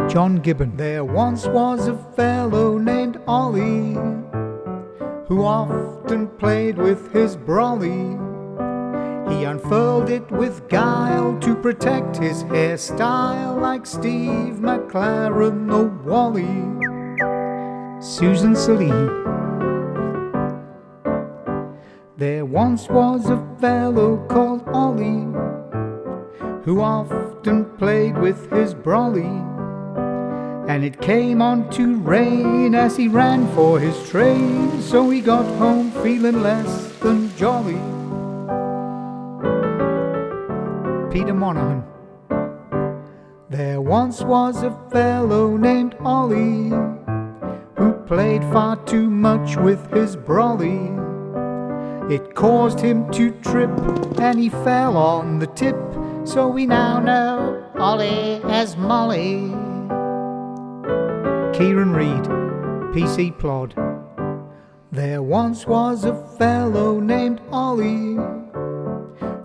John Gibbon. There once was a fellow named Olly, who often played with his brolly. He unfurled it with guile to protect his hairstyle, like Steve McLaren or Wally. Susan Salih. There once was a fellow called Olly, who often played with his brolly. And it came on to rain as he ran for his train, so he got home feeling less than jolly. Peter Monaghan. There once was a fellow named Olly, who played far too much with his brolly. It caused him to trip and he fell on the tip, so we now know Olly as Molly. Kieran Reid, PC Plod. There once was a fellow named Olly,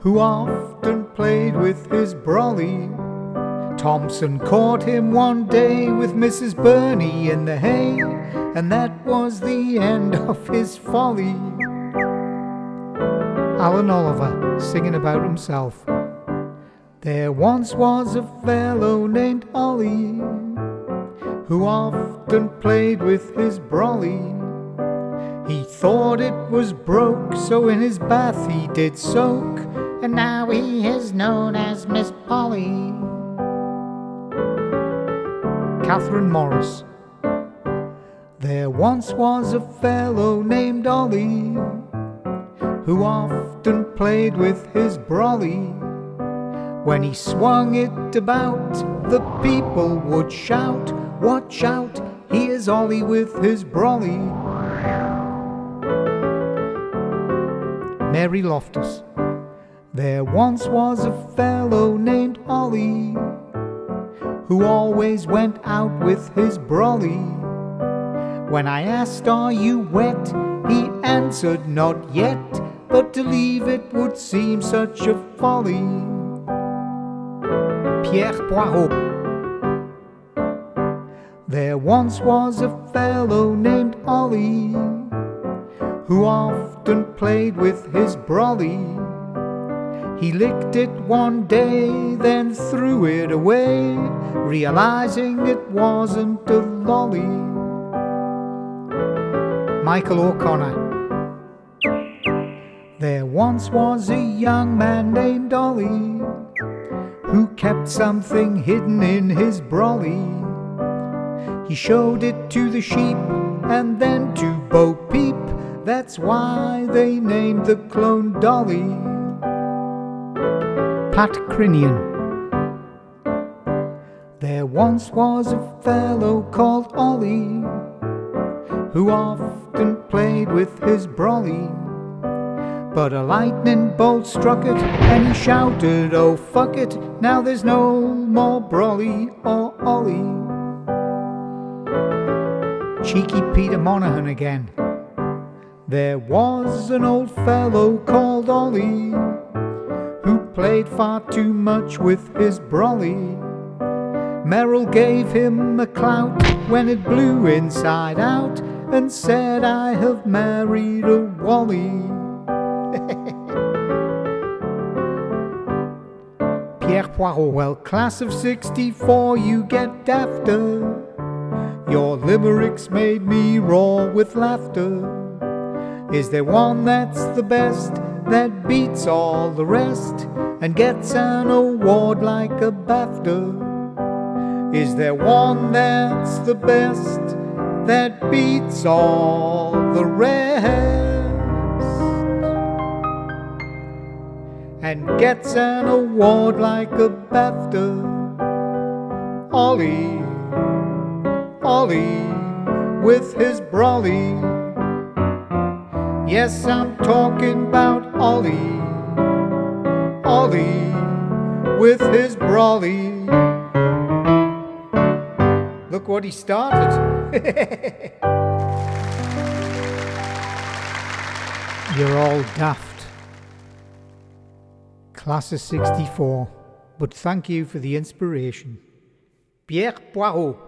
who often played with his brolly. Thompson caught him one day with Mrs. Burney in the hay, and that was the end of his folly. Alan Oliver, singing about himself. There once was a fellow named Olly, who often played with his brolly. He thought it was broke, so in his bath he did soak, and now he is known as Miss Polly. Catherine Morris. There once was a fellow named Olly, who often played with his brolly. When he swung it about, the people would shout, "Watch out, here's Olly with his brolly." Mary Loftus. There once was a fellow named Olly, who always went out with his brolly. When I asked, "Are you wet?" he answered, "Not yet," but to leave it would seem such a folly. Pierre Poirot. There once was a fellow named Olly, who often played with his brolly. He licked it one day, then threw it away, realizing it wasn't a lolly. Michael O'Connor. There once was a young man named Olly, who kept something hidden in his brolly. He showed it to the sheep and then to Bo Peep, that's why they named the clone Dolly. Pat Crinian. There once was a fellow called Olly, who often played with his brolly. But a lightning bolt struck it and he shouted, "Oh fuck it, now there's no more brolly or Olly." Cheeky Peter Monaghan again. There was an old fellow called Olly, who played far too much with his brolly. Merrill gave him a clout when it blew inside out, and said, "I have married a Wally." Pierre Poirot. Well, class of '64, you get dafter. Your limericks made me roar with laughter. Is there one that's the best, that beats all the rest, and gets an award like a BAFTA? Is there one that's the best, that beats all the rest, and gets an award like a BAFTA? Olly, Olly with his brolly. Yes, I'm talking about Olly, Olly with his brolly. Look what he started. You're all daft. Class of '64. But thank you for the inspiration. Pierre Poirot.